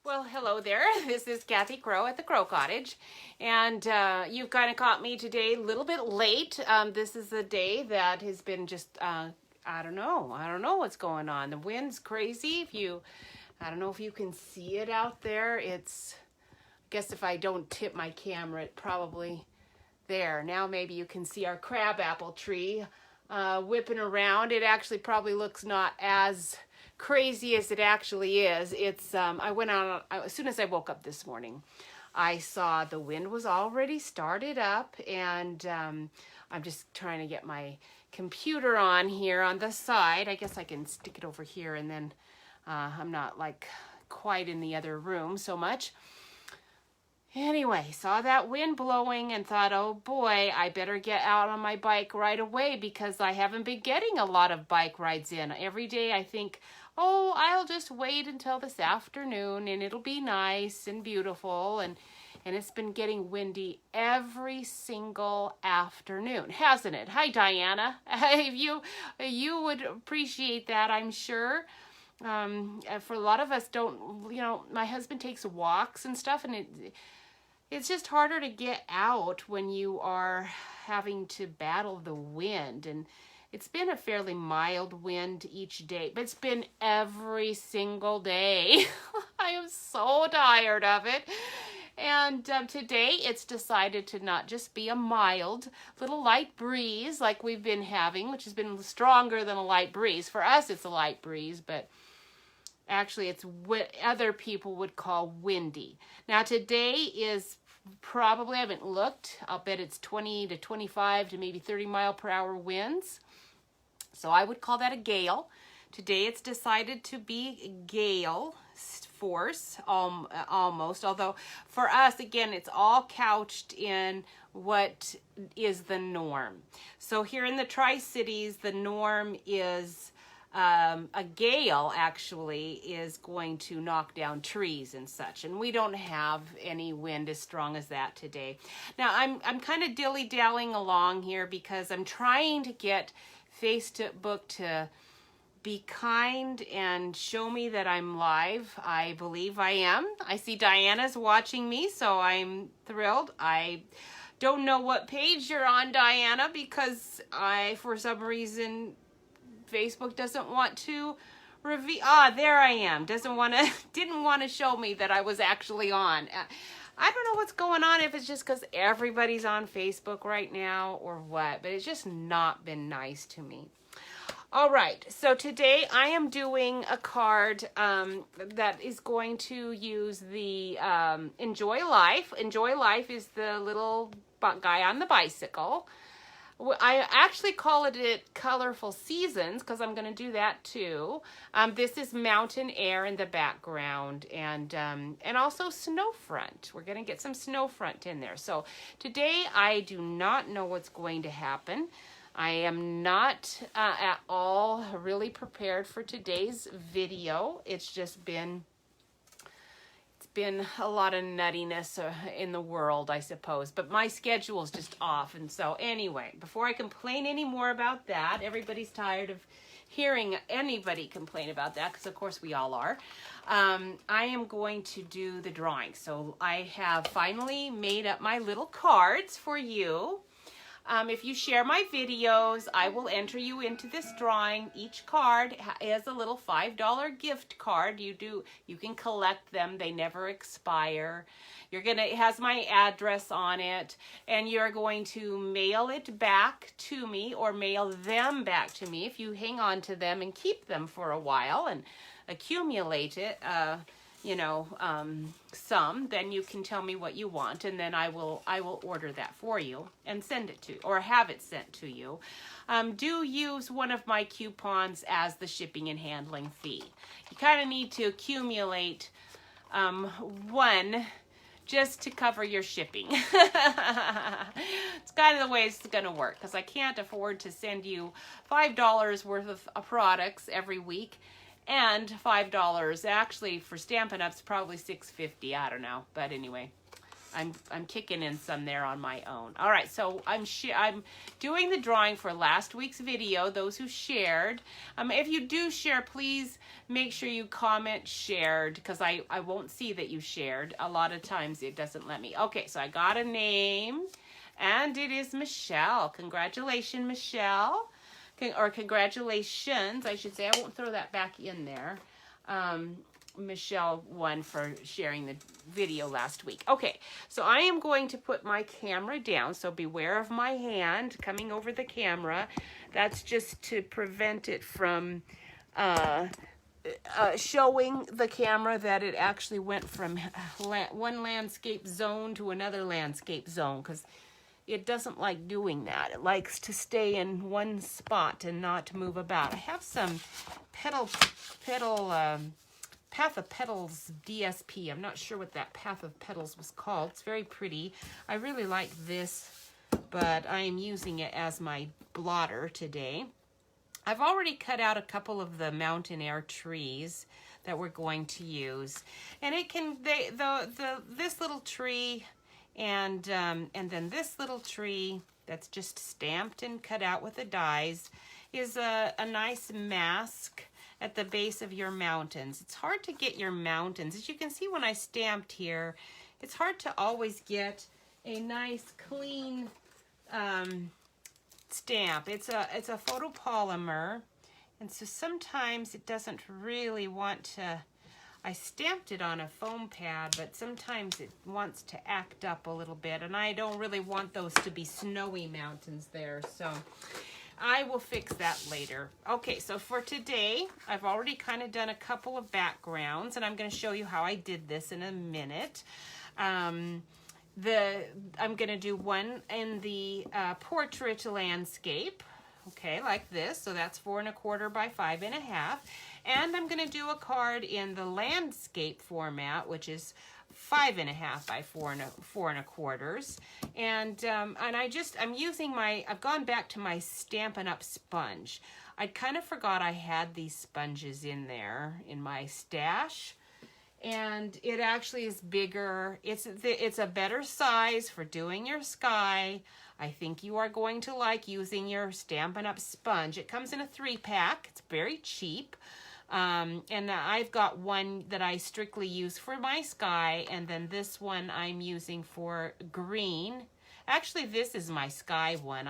Well, hello there. This is Kathy Crow at the Crow Cottage, and you've kind of caught me today a little bit late. This is a day that has been just I don't know. I don't know what's going on. The wind's crazy. I don't know if you can see it out there. I guess if I don't tip my camera, it probably there. Now maybe you can see our crabapple tree whipping around. It actually probably looks not as crazy as it actually is. I went out as soon as I woke up this morning. I saw the wind was already started up, and I'm just trying to get my computer on here on the side. I guess I can stick it over here, and then I'm not like quite in the other room so much. Anyway, saw that wind blowing and thought, oh boy, I better get out on my bike right away because I haven't been getting a lot of bike rides in. Every day I think, oh, I'll just wait until this afternoon and it'll be nice and beautiful. And it's been getting windy every single afternoon, hasn't it? Hi, Diana. You would appreciate that, I'm sure. For a lot of us my husband takes walks and stuff, and it's just harder to get out when you are having to battle the wind. And it's been a fairly mild wind each day, but it's been every single day. I am so tired of it. And today it's decided to not just be a mild little light breeze like we've been having, which has been stronger than a light breeze. For us, it's a light breeze, but actually it's what other people would call windy. Now today is probably, I haven't looked, I'll bet it's 20 to 25 to maybe 30 mile per hour winds. So I would call that a gale. Today it's decided to be gale force almost, although for us, again, it's all couched in what is the norm. So here in the Tri-Cities, the norm is a gale actually is going to knock down trees and such, and we don't have any wind as strong as that today. Now I'm kind of dilly-dallying along here because I'm trying to get Facebook to be kind and show me that I'm live. I believe I am. I see Diana's watching me, so I'm thrilled. I don't know what page you're on, Diana, because for some reason Facebook doesn't want to reveal. There I am. Didn't want to show me that I was actually on. I don't know what's going on, if it's just because everybody's on Facebook right now or what, but it's just not been nice to me. All right, so today I am doing a card that is going to use the Enjoy Life. Enjoy Life is the little guy on the bicycle. I actually call it Colorful Seasons because I'm going to do that too. This is mountain air in the background, and also snowfront. We're going to get some snowfront in there. So today I do not know what's going to happen. I am not at all really prepared for today's video. It's been a lot of nuttiness in the world, I suppose, but my schedule is just off. And so anyway, before I complain any more about that, everybody's tired of hearing anybody complain about that, because of course we all are. I am going to do the drawing. So I have finally made up my little cards for you. If you share my videos, I will enter you into this drawing. Each card is a little $5 gift card. You can collect them. They never expire. It has my address on it, and you're going to mail it back to me or mail them back to me. If you hang on to them and keep them for a while and accumulate it, some, then you can tell me what you want, and then I will order that for you and send it to, or have it sent to you. Do use one of my coupons as the shipping and handling fee. You kind of need to accumulate one just to cover your shipping. It's kind of the way it's going to work, because I can't afford to send you $5 worth of products every week. And $5 actually for Stampin' Up's probably $6.50. I don't know, but anyway, I'm kicking in some there on my own. All right, so I'm doing the drawing for last week's video, those who shared. If you do share, please make sure you comment shared, because I won't see that you shared. A lot of times it doesn't let me. Okay, so I got a name, and it is Michelle. Congratulations, Michelle. Or congratulations, I should say. I won't throw that back in there. Michelle won for sharing the video last week. Okay, so I am going to put my camera down, so beware of my hand coming over the camera. That's just to prevent it from showing the camera that it actually went from one landscape zone to another landscape zone, because it doesn't like doing that. It likes to stay in one spot and not move about. I have some Path of Petals DSP. I'm not sure what that Path of Petals was called. It's very pretty. I really like this, but I am using it as my blotter today. I've already cut out a couple of the mountain air trees that we're going to use, and it can this little tree and then this little tree that's just stamped and cut out with the dies is a nice mask at the base of your mountains. It's hard to get your mountains. As you can see when I stamped here, it's hard to always get a nice clean stamp. It's a photopolymer, and so sometimes it doesn't really want to. I stamped it on a foam pad, but sometimes it wants to act up a little bit, and I don't really want those to be snowy mountains there, so I will fix that later. Okay, so for today, I've already kind of done a couple of backgrounds, and I'm going to show you how I did this in a minute. I'm going to do one in the portrait landscape, okay, like this. So that's 4 1/4 by 5 1/2. And I'm going to do a card in the landscape format, which is 5 1/2 by 4 1/4. And I'm using I've gone back to my Stampin' Up! Sponge. I kind of forgot I had these sponges in there in my stash. And it actually is bigger. It's a better size for doing your sky. I think you are going to like using your Stampin' Up! Sponge. It comes in a 3-pack. It's very cheap. And I've got one that I strictly use for my sky, and then this one I'm using for green. Actually, this is my sky one.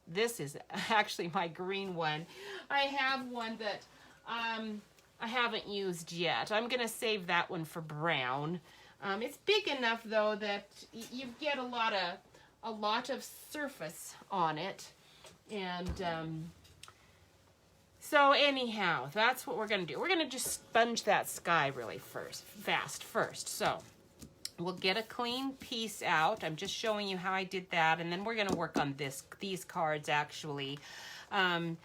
This is actually my green one. I have one that I haven't used yet. I'm gonna save that one for brown. It's big enough though that you get a lot of surface on it, and so anyhow, that's what we're gonna do. We're gonna just sponge that sky really fast first. So we'll get a clean piece out. I'm just showing you how I did that, and then we're gonna work on these cards actually, so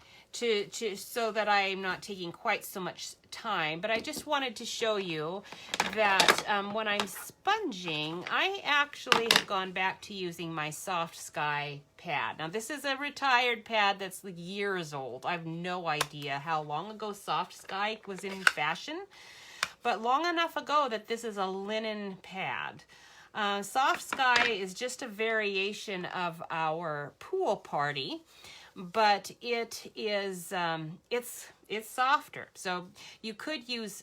that I'm not taking quite so much time. But I just wanted to show you that when I'm sponging, I actually have gone back to using my Soft Sky pad. Now this is a retired pad that's years old. I have no idea how long ago Soft Sky was in fashion, but long enough ago that this is a linen pad. Soft Sky is just a variation of our Pool Party, but it is it's softer. So you could use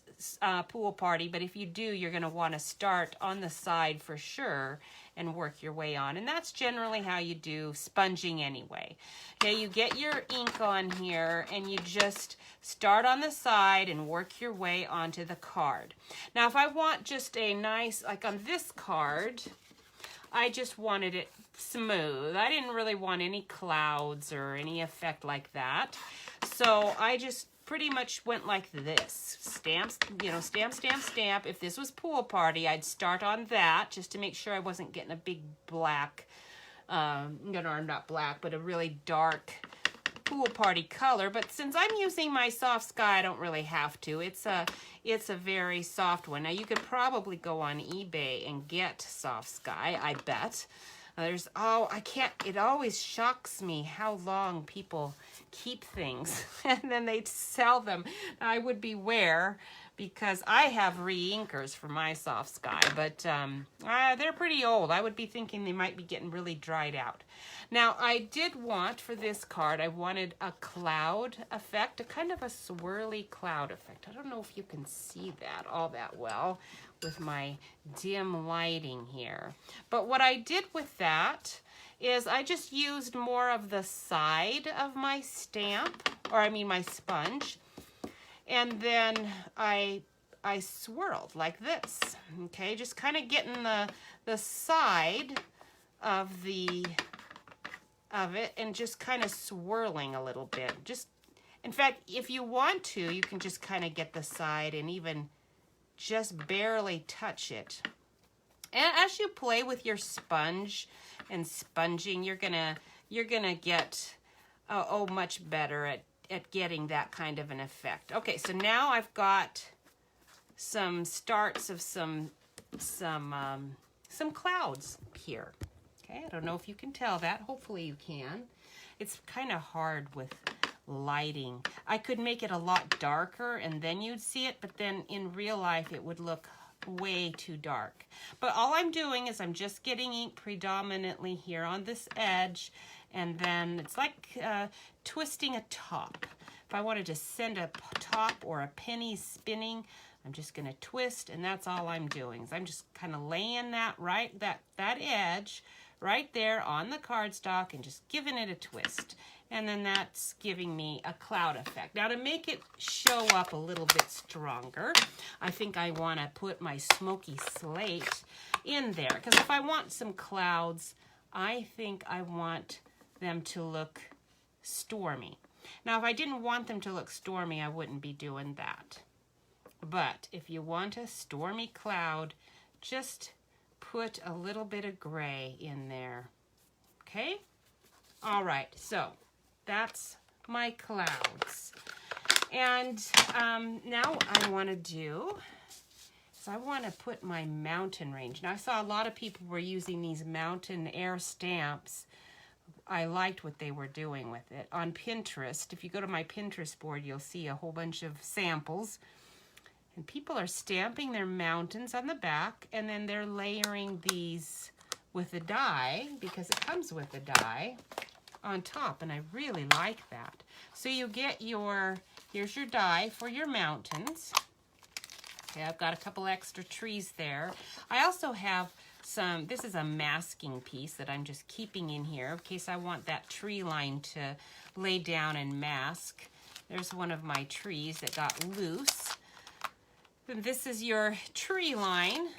Pool Party, but if you do, you're going to want to start on the side for sure and work your way on. And that's generally how you do sponging anyway. Okay, you get your ink on here and you just start on the side and work your way onto the card. Now, if I want just a nice, like on this card, I just wanted it smooth. I didn't really want any clouds or any effect like that. So I just pretty much went like this. Stamps, stamp, stamp, stamp. If this was Pool Party, I'd start on that just to make sure I wasn't getting a big black, not black, but a really dark Pool Party color. But since I'm using my Soft Sky, I don't really have to. It's a very soft one. Now you could probably go on eBay and get Soft Sky, I bet. It always shocks me how long people keep things and then they sell them. I would beware, because I have re-inkers for my soft sky, but they're pretty old. I would be thinking they might be getting really dried out. Now, I did want, for this card, I wanted a cloud effect, a kind of a swirly cloud effect. I don't know if you can see that all that well with my dim lighting here. But what I did with that is I just used more of the side of my stamp, or I mean my sponge, and then I swirled like this, okay? Just kind of getting the side of it and just kind of swirling a little bit. Just, in fact, if you want to, you can just kind of get the side and even just barely touch it. And as you play with your sponge and sponging, you're gonna get much better at getting that kind of an effect. Okay, so now I've got some starts of some clouds here. Okay, I don't know if you can tell that. Hopefully you can. It's kind of hard with lighting. I could make it a lot darker and then you'd see it, but then in real life it would look way too dark. But all I'm doing is I'm just getting ink predominantly here on this edge, and then it's like twisting a top. If I wanted to send a top or a penny spinning, I'm just going to twist, and that's all I'm doing. Is I'm just kind of laying that edge right there on the cardstock and just giving it a twist. And then that's giving me a cloud effect. Now, to make it show up a little bit stronger, I think I want to put my smoky slate in there, because if I want some clouds, I think I want them to look stormy. Now, if I didn't want them to look stormy, I wouldn't be doing that. But if you want a stormy cloud, just put a little bit of gray in there. Okay? All right, so that's my clouds. And now what I want to do is I want to put my mountain range. Now, I saw a lot of people were using these mountain air stamps. I liked what they were doing with it. On Pinterest, if you go to my Pinterest board, you'll see a whole bunch of samples. And people are stamping their mountains on the back, and then they're layering these with a die, because it comes with a die, on top, and I really like that. So you get here's your die for your mountains. Okay, I've got a couple extra trees there. I also have this is a masking piece that I'm just keeping in here in case I want that tree line to lay down and mask. There's one of my trees that got loose. And this is your tree line.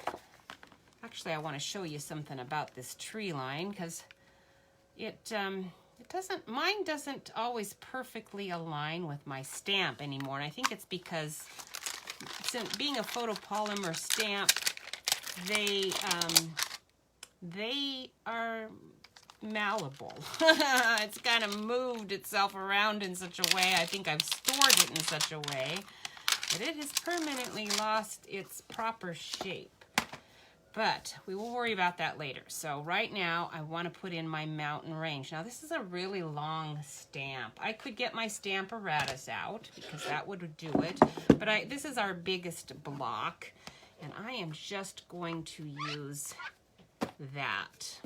Actually, I want to show you something about this tree line, because mine doesn't always perfectly align with my stamp anymore. And I think it's because, since being a photopolymer stamp, they are malleable. It's kind of moved itself around in such a way. I think I've stored it in such a way that it has permanently lost its proper shape. But we will worry about that later. So right now, I want to put in my mountain range. Now, this is a really long stamp. I could get my Stamparatus out, because that would do it. But this is our biggest block, and I am just going to use that.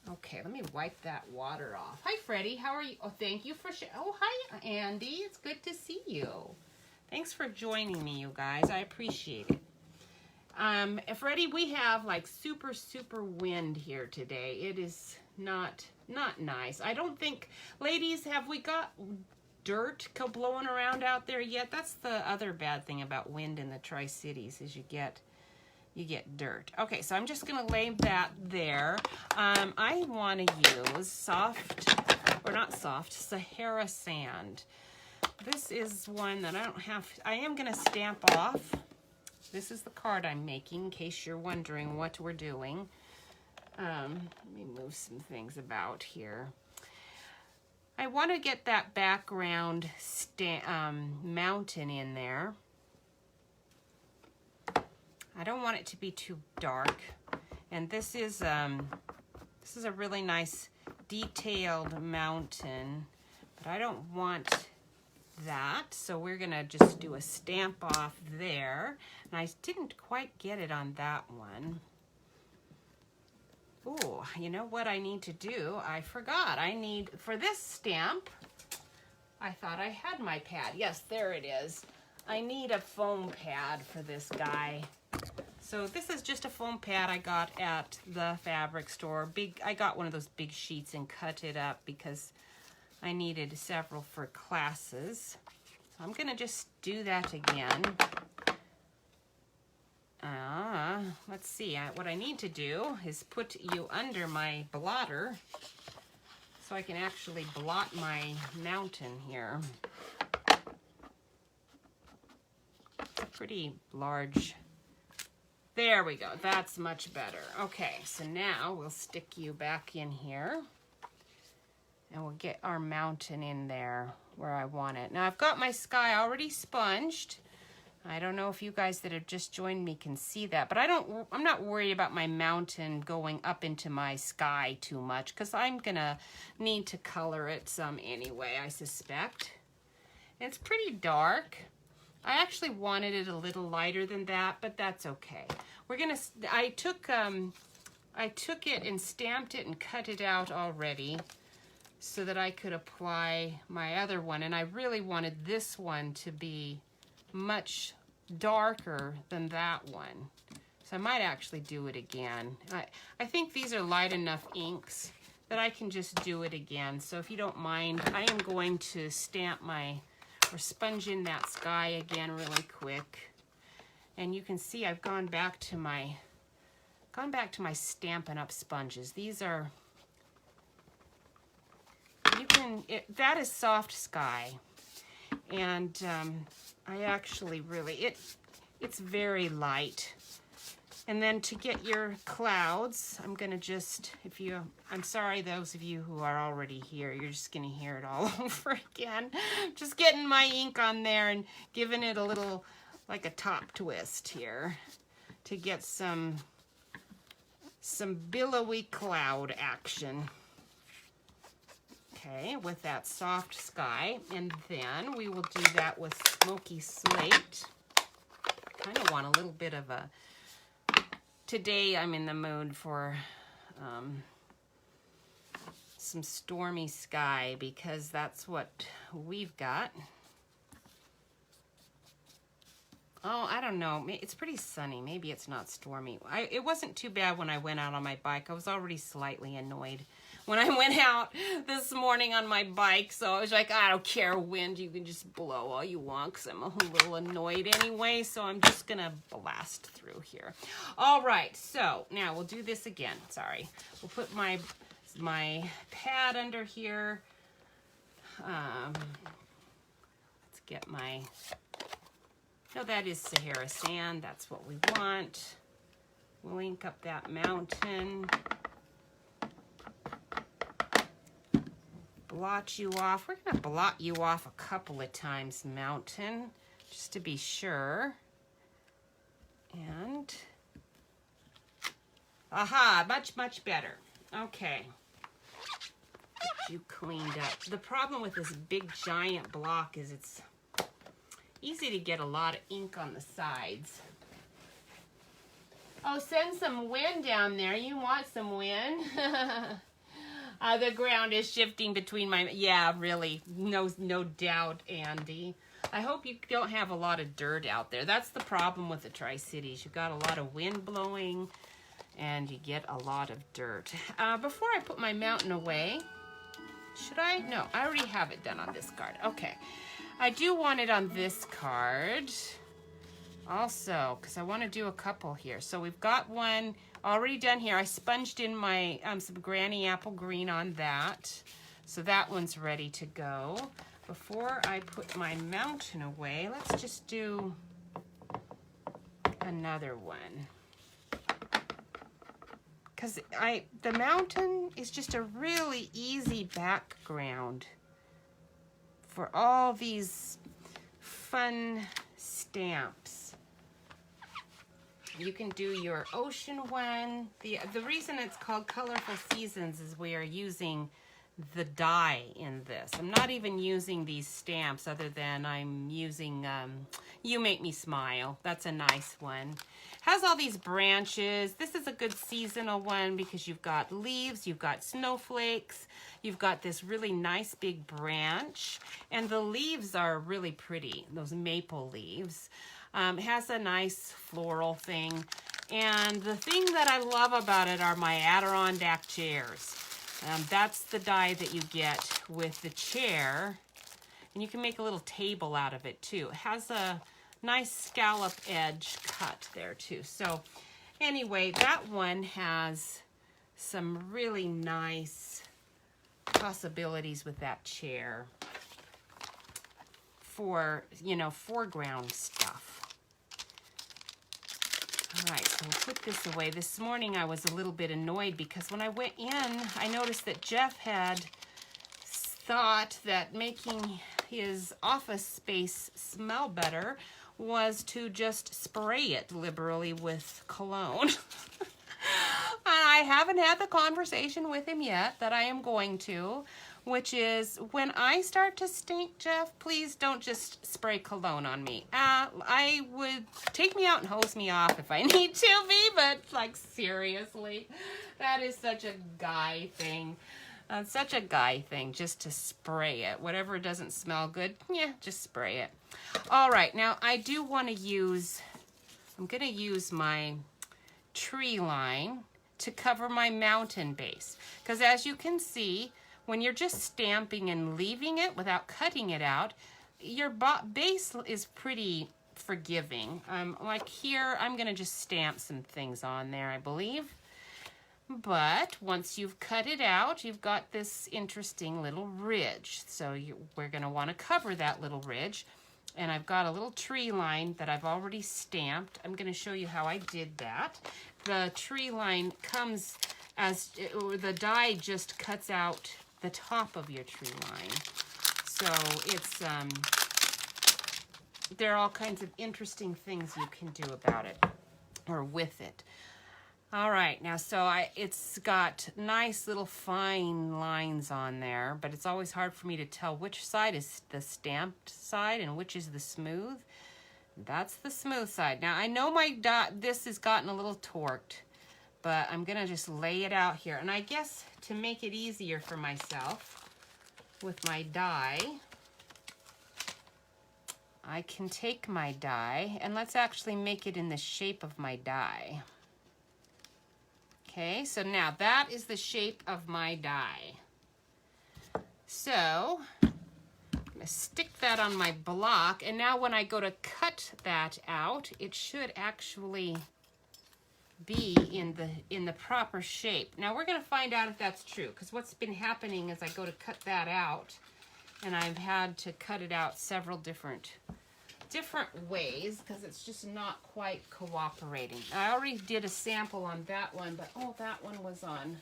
Okay, let me wipe that water off. Hi, Freddie. How are you? Oh, thank you for sharing. Oh, hi, Andy. It's good to see you. Thanks for joining me, you guys. I appreciate it. Freddie, we have like super wind here today. It is not nice. I don't think, ladies, have we got dirt blowing around out there yet? That's the other bad thing about wind in the Tri-Cities, is you get dirt. Okay, so I'm just gonna lay that there. I want to use Sahara sand. This is one that I am gonna stamp off. This is the card I'm making, in case you're wondering what we're doing. Let me move some things about here. I want to get that background mountain in there. I don't want it to be too dark. And this is a really nice detailed mountain, but I don't want that. So we're gonna just do a stamp off there. And I didn't quite get it on that one. Oh, you know what I need to do? I forgot. I need, for this stamp, I thought I had my pad. Yes, there it is. I need a foam pad for this guy. So this is just a foam pad I got at the fabric store. I got one of those big sheets and cut it up because I needed several for classes. So I'm gonna just do that again. Let's see, what I need to do is put you under my blotter so I can actually blot my mountain here. It's a pretty large. There we go, that's much better. Okay, so now we'll stick you back in here and we'll get our mountain in there where I want it. Now I've got my sky already sponged. I don't know if you guys that have just joined me can see that, but I'm not worried about my mountain going up into my sky too much because I'm gonna need to color it some anyway, I suspect. It's pretty dark. I actually wanted it a little lighter than that, but that's okay. I took it and stamped it and cut it out already so that I could apply my other one, and I really wanted this one to be much darker than that one. So I might actually do it again. I think these are light enough inks that I can just do it again. So if you don't mind, I am going to stamp or sponge in that sky again really quick. And you can see I've gone back to my Stampin' Up! Sponges. These are, that is soft sky. And I actually really, it's very light. And then to get your clouds, I'm gonna just, I'm sorry those of you who are already here, you're just gonna hear it all over again. Just getting my ink on there and giving it a little, like a top twist here to get some billowy cloud action. Okay, with that soft sky, and then we will do that with Smoky Slate. Kind of want a little bit of today I'm in the mood for some stormy sky because that's what we've got. Oh, I don't know. It's pretty sunny. Maybe it's not stormy. It wasn't too bad when I went out on my bike. I was already slightly annoyed when I went out this morning on my bike. So I was like, I don't care, wind. You can just blow all you want because I'm a little annoyed anyway. So I'm just going to blast through here. All right. So now we'll do this again. Sorry. We'll put my pad under here. Let's get my... No, that is Sahara sand. That's what we want. We'll ink up that mountain. Blot you off. We're going to blot you off a couple of times, mountain, just to be sure. And, aha, much, much better. Okay. Get you cleaned up. The problem with this big giant block is it's easy to get a lot of ink on the sides. Oh, send some wind down there. You want some wind? The ground is shifting between my... Yeah, really. No doubt, Andy. I hope you don't have a lot of dirt out there. That's the problem with the Tri-Cities. You've got a lot of wind blowing, and you get a lot of dirt. Before I put my mountain away... Should I? No, I already have it done on this card. Okay. I do want it on this card also because I want to do a couple here. So we've got one already done here. I sponged in my some Granny Apple Green on that. So that one's ready to go. Before I put my mountain away, let's just do another one. Because the mountain is just a really easy background for all these fun stamps. You can do your ocean one. The reason it's called Colorful Seasons is we are using the die in this. I'm not even using these stamps other than I'm using You Make Me Smile. That's a nice one. Has all these branches. This is a good seasonal one because you've got leaves, you've got snowflakes, you've got this really nice big branch, and the leaves are really pretty, those maple leaves. Has a nice floral thing. And the thing that I love about it are my Adirondack chairs. That's the die that you get with the chair. And you can make a little table out of it too. It has a nice scallop edge cut there too. So anyway, that one has some really nice possibilities with that chair for, you know, foreground stuff. All right, so we'll put this away. This morning I was a little bit annoyed because when I went in, I noticed that Jeff had thought that making his office space smell better was to just spray it liberally with cologne. I haven't had the conversation with him yet that I am going to, which is when I start to stink, Jeff, please don't just spray cologne on me. I would take me out and hose me off if I need to be, but like seriously, that is such a guy thing. Such a guy thing just to spray it. Whatever doesn't smell good, yeah, just spray it. All right, now I do want to use, I'm going to use my tree line to cover my mountain base. Because as you can see, when you're just stamping and leaving it without cutting it out, your base is pretty forgiving. Like here, I'm going to just stamp some things on there, I believe. But once you've cut it out, you've got this interesting little ridge. So we're going to want to cover that little ridge. And I've got a little tree line that I've already stamped. I'm going to show you how I did that. The tree line comes as, the die just cuts out the top of your tree line. So it's, there are all kinds of interesting things you can do about it, or with it. All right, now so it's got nice little fine lines on there, but it's always hard for me to tell which side is the stamped side and which is the smooth. That's the smooth side. Now I know my this has gotten a little torqued, but I'm gonna just lay it out here. And I guess to make it easier for myself with my die, I can take my die and let's actually make it in the shape of my die. Okay, so now that is the shape of my die. So I'm gonna stick that on my block, and now when I go to cut that out, it should actually be in the proper shape. Now we're gonna find out if that's true, because what's been happening is I go to cut that out, and I've had to cut it out several different ways because it's just not quite cooperating. I already did a sample on that one, but oh, that one was on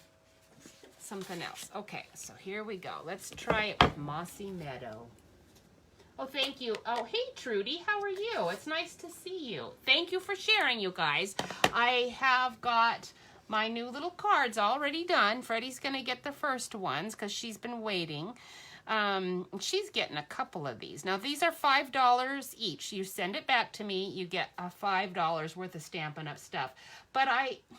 something else. Okay, so here we go. Let's try it with Mossy Meadow. Oh, thank you. Oh, hey, Trudy, how are you? It's nice to see you. Thank you for sharing, you guys. I have got my new little cards already done. Freddie's going to get the first ones because she's been waiting. She's getting a couple of these. Now, these are $5 each. You send it back to me, you get a $5 worth of Stampin' Up! Stuff. But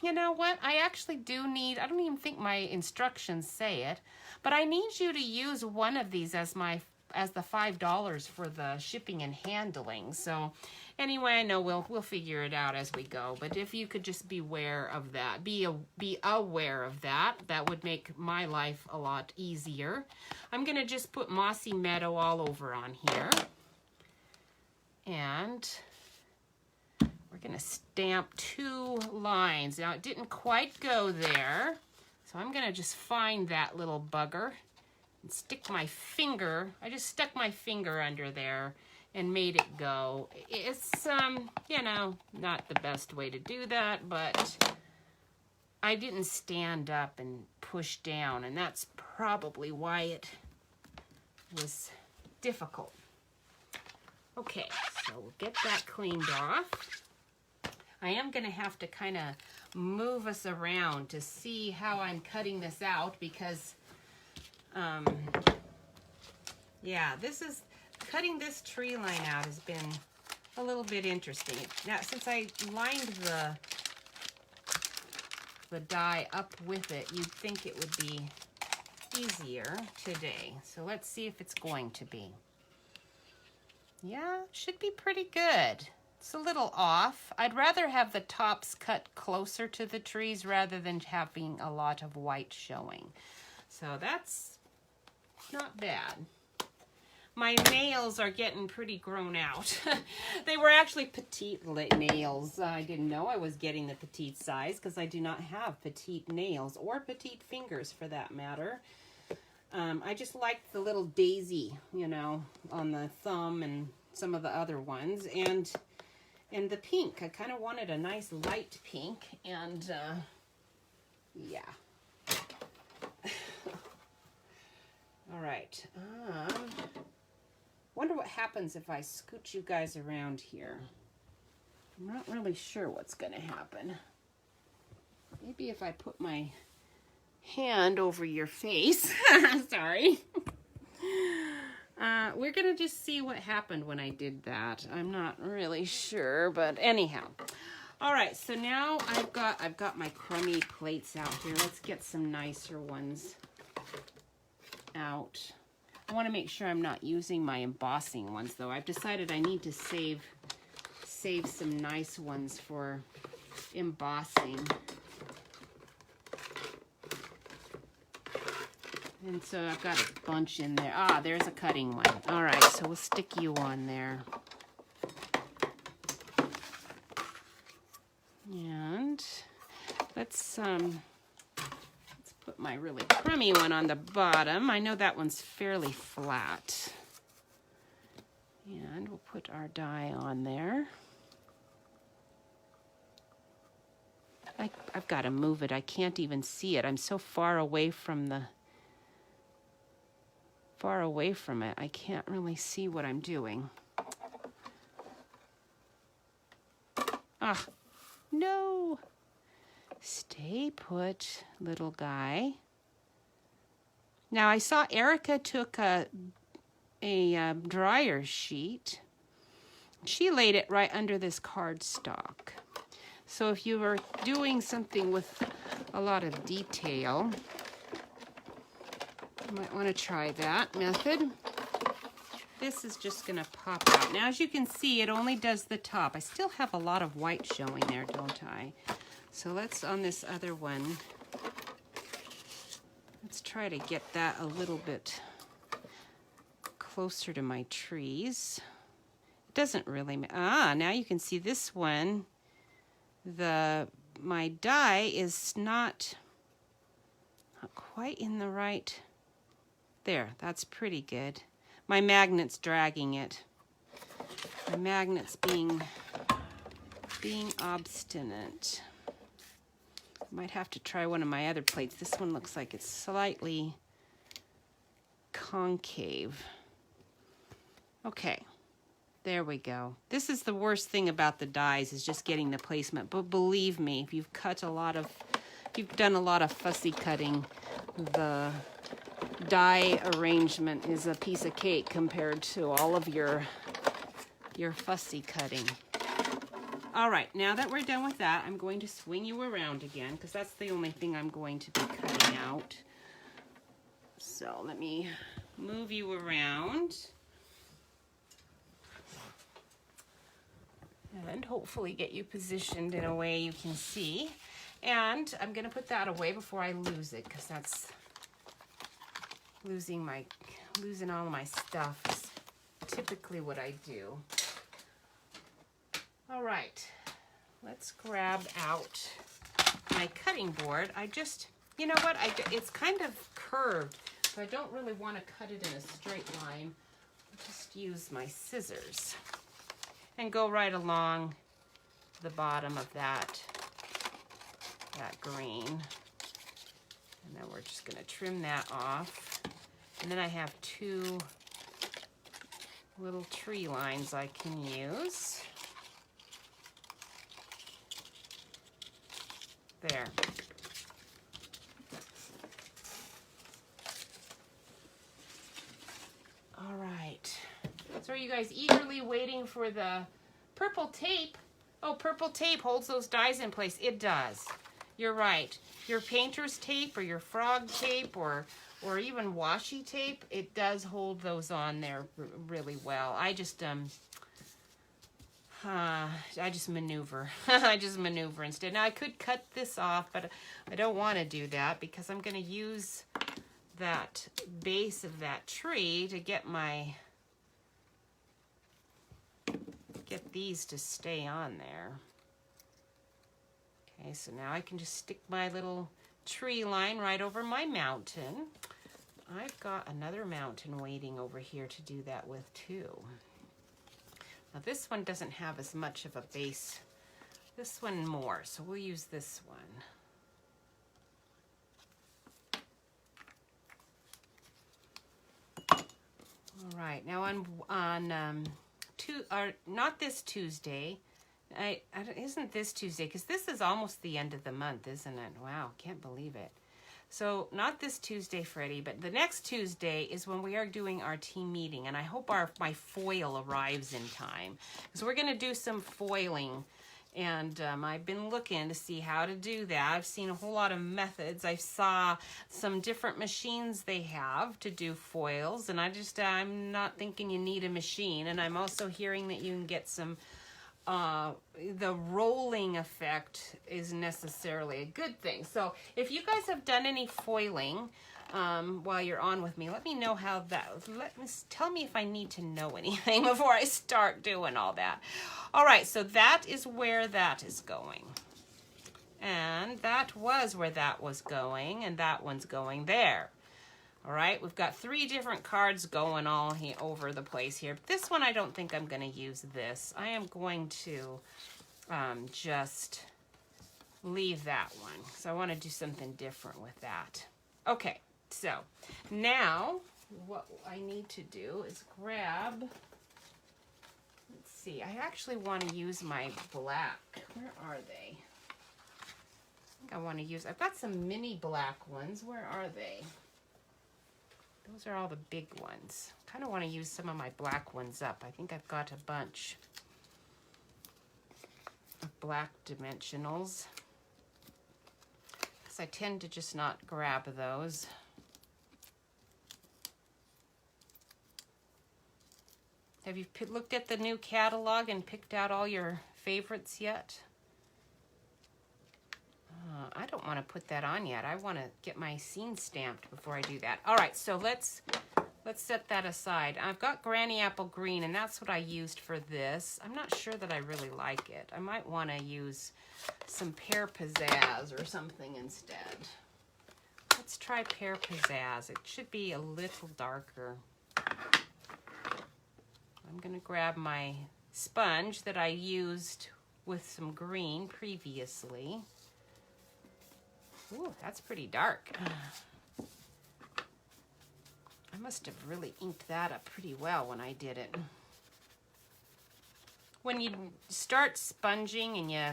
you know what? I actually do need, I don't even think my instructions say it, but I need you to use one of these as the $5 for the shipping and handling. So anyway, I know we'll figure it out as we go, but if you could just be aware of that, be aware of that, that would make my life a lot easier. I'm gonna just put Mossy Meadow all over on here, and we're gonna stamp 2 lines. Now it didn't quite go there, so I'm gonna just find that little bugger and stick my finger. I just stuck my finger under there and made it go. It's, you know, not the best way to do that, but I didn't stand up and push down, and that's probably why it was difficult. Okay, so we'll get that cleaned off. I am gonna have to kind of move us around to see how I'm cutting this out because Yeah, cutting this tree line out has been a little bit interesting. Now, since I lined the die up with it, you'd think it would be easier today. So let's see if it's going to be. Yeah, should be pretty good. It's a little off. I'd rather have the tops cut closer to the trees rather than having a lot of white showing. So that's not bad. My nails are getting pretty grown out. They were actually petite nails. I didn't know I was getting the petite size because I do not have petite nails or petite fingers for that matter. I just liked the little daisy, you know, on the thumb and some of the other ones. And the pink, I kind of wanted a nice light pink. And yeah. All right. Wonder what happens if I scoot you guys around here. I'm not really sure what's going to happen. Maybe if I put my hand over your face. Sorry. We're going to just see what happened when I did that. I'm not really sure, but anyhow. All right, so now I've got my crummy plates out here. Let's get some nicer ones out. I want to make sure I'm not using my embossing ones, though. I've decided I need to save some nice ones for embossing. And so I've got a bunch in there. Ah, there's a cutting one. All right, so we'll stick you on there. And let's put my really crummy one on the bottom. I know that one's fairly flat. And we'll put our die on there. I've got to move it. I can't even see it. I'm so far away from it. I can't really see what I'm doing. Ah, no. Stay put, little guy. Now I saw Erica took a dryer sheet. She laid it right under this cardstock. So if you were doing something with a lot of detail, you might want to try that method. This is just going to pop out. Now, as you can see, it only does the top. I still have a lot of white showing there, don't I? So let's, on this other one, let's try to get that a little bit closer to my trees. It doesn't really, now you can see this one, my die is not quite in the right, there, that's pretty good. My magnet's dragging it. My magnet's being obstinate. Might have to try one of my other plates. This one looks like it's slightly concave. Okay, there we go. This is the worst thing about the dies, is just getting the placement. But believe me, if you've done a lot of fussy cutting, the die arrangement is a piece of cake compared to all of your fussy cutting. All right, now that we're done with that, I'm going to swing you around again because that's the only thing I'm going to be cutting out. So let me move you around and hopefully get you positioned in a way you can see. And I'm going to put that away before I lose it because that's losing all of my stuff is typically what I do. All right, let's grab out my cutting board. You know what, it's kind of curved, so I don't really want to cut it in a straight line. I'll just use my scissors and go right along the bottom of that green. And then we're just going to trim that off. And then I have two little tree lines I can use. There. are you guys eagerly waiting for the purple tape? Oh, purple tape holds those dies in place. It does. You're right. Your painter's tape or your frog tape or even washi tape, it does hold those on there really well. I just maneuver. I just maneuver instead. Now I could cut this off, but I don't want to do that because I'm going to use that base of that tree to get these to stay on there. Okay, so now I can just stick my little tree line right over my mountain. I've got another mountain waiting over here to do that with too. Now this one doesn't have as much of a base. This one more, so we'll use this one. All right, now not this Tuesday. Isn't this Tuesday? Because this is almost the end of the month, isn't it? Wow, can't believe it. So not this Tuesday, Freddie, but the next Tuesday is when we are doing our team meeting, and I hope my foil arrives in time. Because we're going to do some foiling, and I've been looking to see how to do that. I've seen a whole lot of methods. I saw some different machines they have to do foils, and I'm not thinking you need a machine, and I'm also hearing that you can get some the rolling effect is necessarily a good thing. So if you guys have done any foiling while you're on with me, let me know how that, tell me if I need to know anything before I start doing all that. All right, so that is where that is going. And that was where that was going, and that one's going there. All right, we've got 3 different cards going all over the place here. But this one, I don't think I'm going to use this. I am going to just leave that one. So I want to do something different with that. Okay, so now what I need to do is grab, let's see, I actually want to use my black. Where are they? I think I want to use, I've got some mini black ones. Where are they? Those are all the big ones. Kind of want to use some of my black ones up. I think I've got a bunch of black dimensionals. Because I tend to just not grab those. Have you looked at the new catalog and picked out all your favorites yet? I don't want to put that on yet. I want to get my scene stamped before I do that. All right, so let's set that aside. I've got Granny Apple Green, and that's what I used for this. I'm not sure that I really like it. I might want to use some Pear Pizzazz or something instead. Let's try Pear Pizzazz. It should be a little darker. I'm going to grab my sponge that I used with some green previously. Ooh, that's pretty dark. I must have really inked that up pretty well when I did it. When you start sponging and you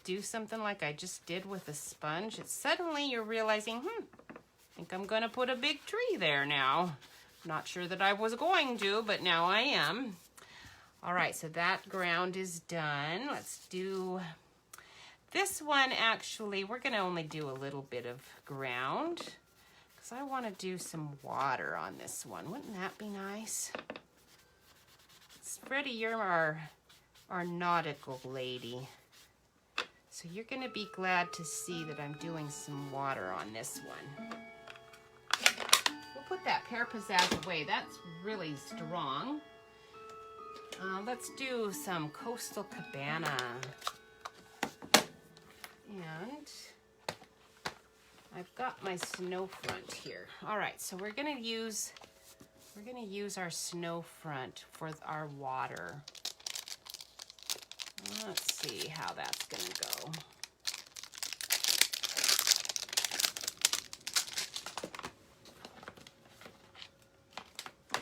do something like I just did with a sponge, it's suddenly you're realizing, I think I'm going to put a big tree there now. Not sure that I was going to, but now I am. All right, so that ground is done. Let's do... This one, actually, we're going to only do a little bit of ground because I want to do some water on this one. Wouldn't that be nice? Freddie, you're our nautical lady. So you're going to be glad to see that I'm doing some water on this one. We'll put that Pear Pizzazz away. That's really strong. Let's do some Coastal Cabana. And I've got my snow front here. All right, so we're gonna use our snow front for our water. Let's see how that's gonna go.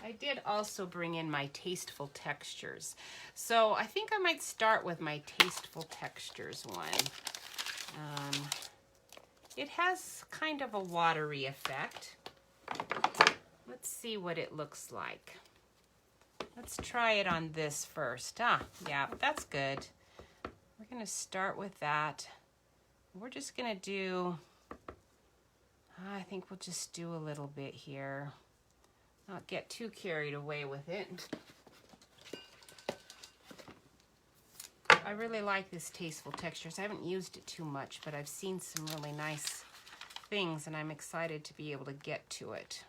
I did also bring in my Tasteful Textures. So I think I might start with my Tasteful Textures one. It has kind of a watery effect. Let's see what it looks like. Let's try it on this first. Yeah, that's good. We're gonna start with that. We're just gonna do, I think we'll just do a little bit here. Not get too carried away with it. I really like this Tasteful Textures. I haven't used it too much, but I've seen some really nice things and I'm excited to be able to get to it.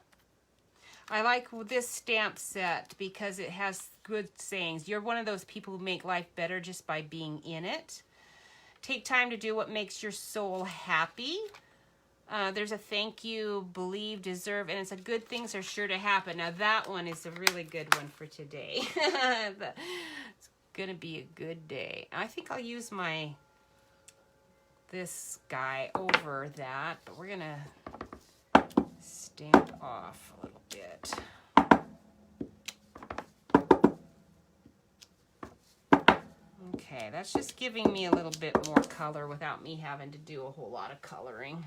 I like this stamp set because it has good sayings. You're one of those people who make life better just by being in it. Take time to do what makes your soul happy. There's a thank you, believe, deserve, and it's a good things are sure to happen. Now that one is a really good one for today. It's gonna be a good day. I think I'll use this guy over that, but we're gonna stamp off a little bit. Okay, that's just giving me a little bit more color without me having to do a whole lot of coloring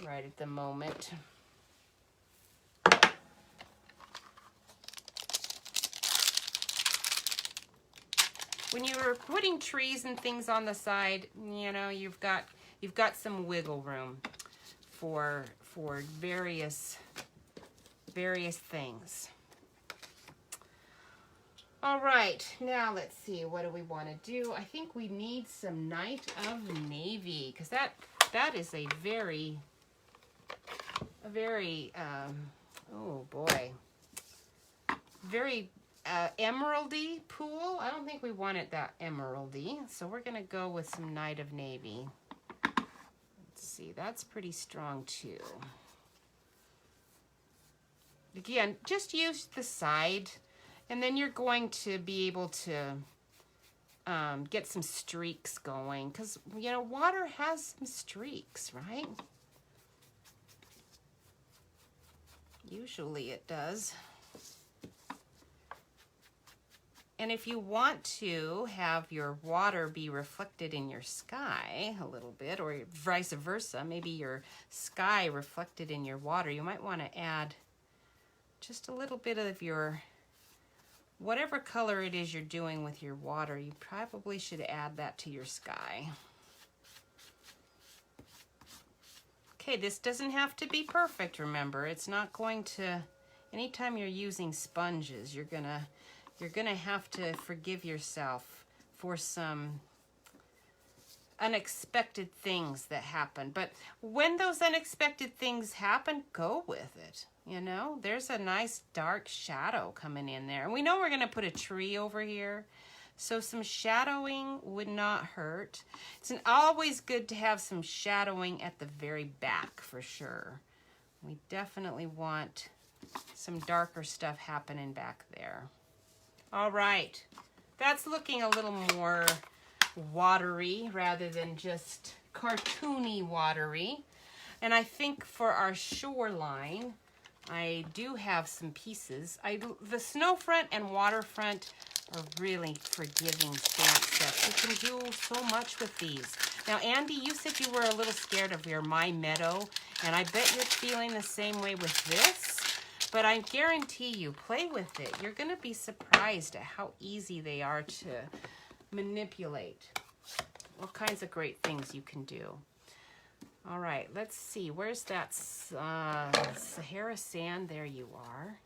right at the moment. When you're putting trees and things on the side, you know, you've got some wiggle room for various things. All right, now let's see, what do we want to do? I think we need some Night of Navy, because that is a very, oh boy, very emeraldy pool. I don't think we want it that emeraldy, so we're gonna go with some Night of Navy. Let's see, that's pretty strong too. Again, just use the side, and then you're going to be able to get some streaks going, because, you know, water has some streaks, right? Usually it does. And if you want to have your water be reflected in your sky a little bit, or vice versa, maybe your sky reflected in your water, you might want to add just a little bit of your, whatever color it is you're doing with your water, you probably should add that to your sky. Okay, this doesn't have to be perfect, remember. It's not going to, anytime you're using sponges, you're gonna have to forgive yourself for some unexpected things that happen. But when those unexpected things happen, go with it. You know, there's a nice dark shadow coming in there. And we know we're going to put a tree over here, so some shadowing would not hurt. It's always good to have some shadowing at the very back for sure. We definitely want some darker stuff happening back there. All right, that's looking a little more watery rather than just cartoony watery. And I think for our shoreline, I do have some pieces. The Snowfront and Waterfront are really forgiving stamp sets. You can do so much with these. Now, Andy, you said you were a little scared of your My Meadow, and I bet you're feeling the same way with this. But I guarantee you, play with it. You're going to be surprised at how easy they are to manipulate. All kinds of great things you can do. All right, let's see. Where's that Sahara Sand? There you are.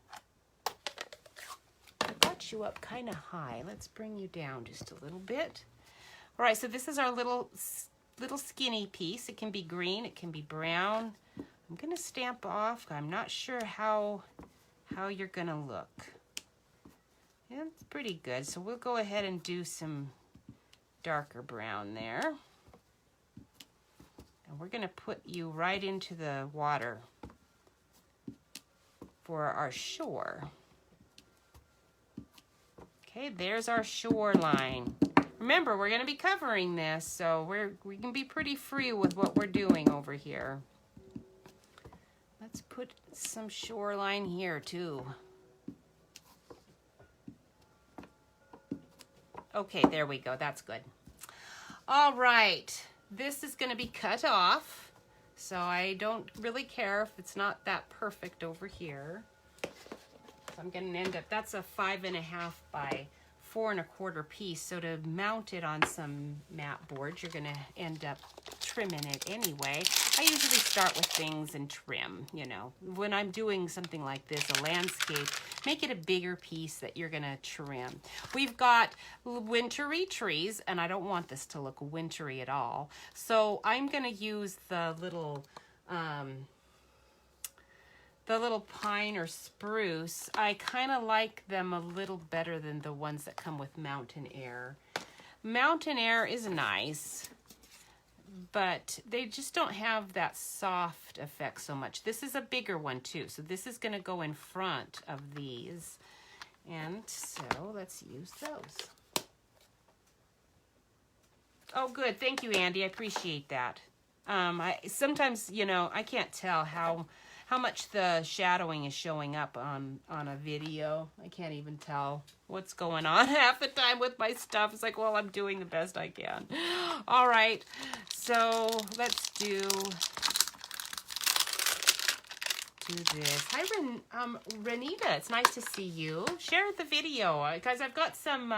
I got you up kind of high. Let's bring you down just a little bit. All right, so this is our little skinny piece. It can be green. It can be brown. I'm going to stamp off. I'm not sure how you're going to look. Yeah, it's pretty good. So we'll go ahead and do some darker brown there. And we're going to put you right into the water for our shore. Okay, there's our shoreline. Remember, we're going to be covering this, so we can be pretty free with what we're doing over here. Let's put some shoreline here too. Okay, there we go. That's good. All right. This is going to be cut off, so I don't really care if it's not that perfect over here. So I'm going to end up, that's a 5.5 by 4.25 piece. So to mount it on some mat boards, you're going to end up trimming it anyway. I usually start with things and trim, you know. When I'm doing something like this, a landscape, make it a bigger piece that you're going to trim. We've got wintry trees, and I don't want this to look wintry at all. So I'm going to use the little pine or spruce. I kind of like them a little better than the ones that come with Mountain Air. Mountain Air is nice, but they just don't have that soft effect so much. This is a bigger one too, so this is going to go in front of these. And so let's use those. Oh, good. Thank you, Andy. I appreciate that. Sometimes, you know, I can't tell how much the shadowing is showing up on a video. I can't even tell what's going on half the time with my stuff. It's like, well, I'm doing the best I can. All right, so let's do this. Hi, Renita. It's nice to see you. Share the video, guys. I've got some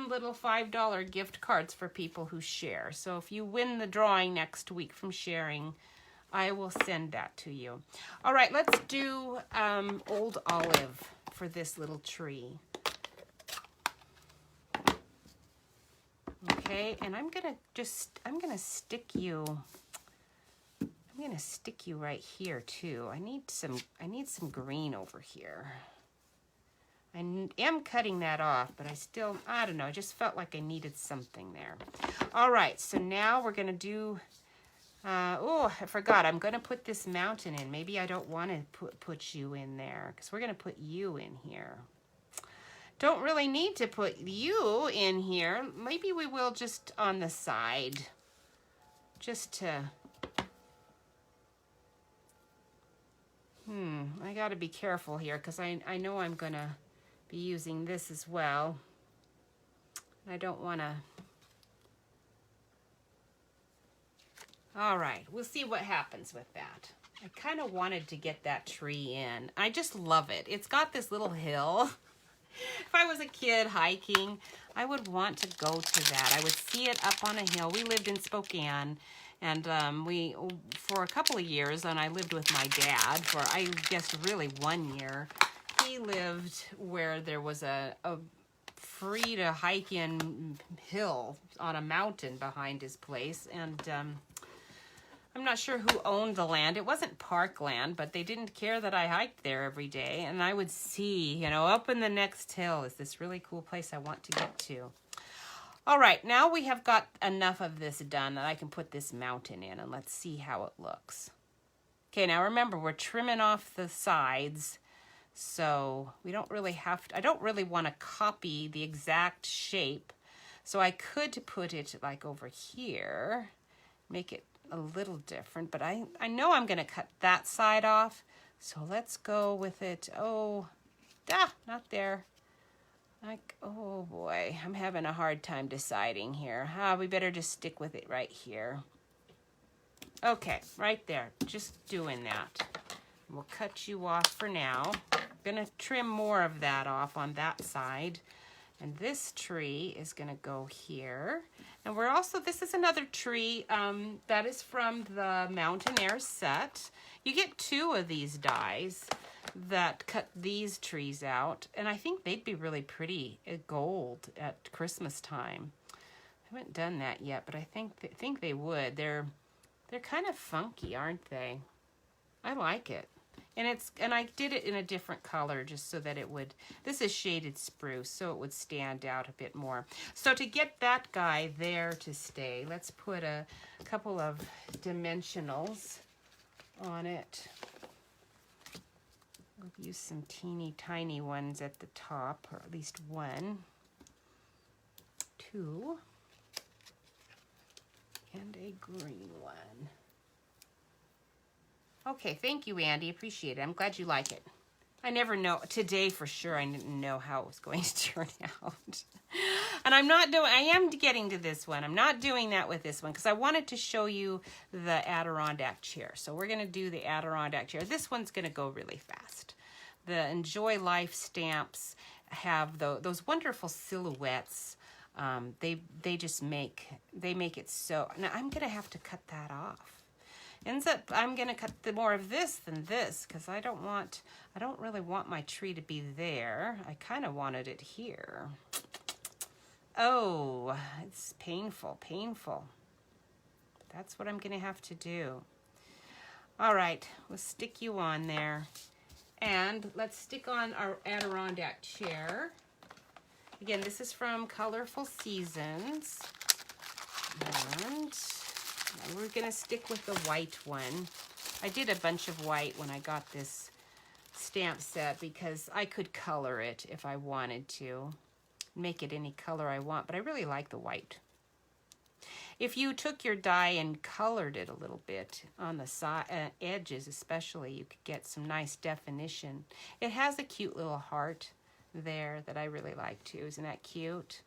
little $5 gift cards for people who share. So if you win the drawing next week from sharing, I will send that to you. All right, let's do Old Olive for this little tree. Okay, and I'm gonna stick you right here too. I need some green over here. I am cutting that off, but I don't know, I just felt like I needed something there. All right, so now we're gonna do, oh, I forgot, I'm gonna put this mountain in. Maybe I don't wanna put you in there, because we're gonna put you in here. Don't really need to put you in here. Maybe we will just on the side, just to, I gotta be careful here, because I know I'm gonna be using this as well. I don't want to. All right, we'll see what happens with that. I kind of wanted to get that tree in. I just love it. It's got this little hill. If I was a kid hiking, I would want to go to that. I would see it up on a hill. We lived in Spokane, and for a couple of years, and I lived with my dad for, I guess, really 1 year. He lived where there was a free to hike in hill on a mountain behind his place, and I'm not sure who owned the land. It wasn't parkland, but they didn't care that I hiked there every day, and I would see, you know, up in the next hill is this really cool place I want to get to. All right, now we have got enough of this done that I can put this mountain in, and let's see how it looks. Okay, now remember, we're trimming off the sides, so we don't really have to, I don't really want to copy the exact shape, so I could put it like over here, make it a little different, but I know I'm going to cut that side off, so let's go with it. Oh, not there. Like, oh boy, I'm having a hard time deciding here. We better just stick with it right here. Okay, right there, just doing that. We'll cut you off for now. I'm gonna trim more of that off on that side. And this tree is gonna go here. And we're also, this is another tree that is from the Mountain Air set. You get 2 of these dies that cut these trees out. And I think they'd be really pretty gold at Christmas time. I haven't done that yet, but I think they would. They're kind of funky, aren't they? I like it. And I did it in a different color just so that it would, this is shaded spruce, so it would stand out a bit more. So to get that guy there to stay, let's put a couple of dimensionals on it. We'll use some teeny tiny ones at the top, or at least 1, 2, and a green one. Okay, thank you, Andy. Appreciate it. I'm glad you like it. I never know. Today, for sure, I didn't know how it was going to turn out. And I am getting to this one. I'm not doing that with this one because I wanted to show you the Adirondack chair. So we're going to do the Adirondack chair. This one's going to go really fast. The Enjoy Life stamps have those wonderful silhouettes. They just make it so. Now I'm gonna have to cut that off. Ends up I'm gonna cut more of this than this because I don't really want my tree to be there. I kind of wanted it here. Oh, it's painful, painful. That's what I'm gonna have to do. All right, we'll stick you on there. And let's stick on our Adirondack chair. Again, this is from Colorful Seasons. And we're gonna stick with the white one. I did a bunch of white when I got this stamp set because I could color it if I wanted to. Make it any color I want, but I really like the white. If you took your die and colored it a little bit on the side, edges especially, you could get some nice definition. It has a cute little heart there that I really like too. Isn't that cute?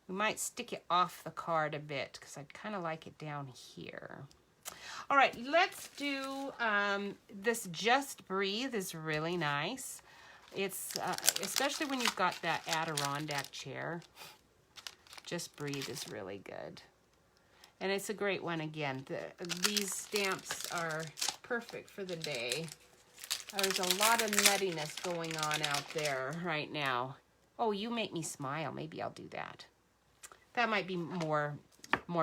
We might stick it off the card a bit because I'd kind of like it down here. All right, let's do this Just Breathe is really nice. It's especially when you've got that Adirondack chair. Just Breathe is really good. And it's a great one again. These stamps are perfect for the day. There's a lot of nuttiness going on out there right now. Oh, you make me smile. Maybe I'll do that. That might be more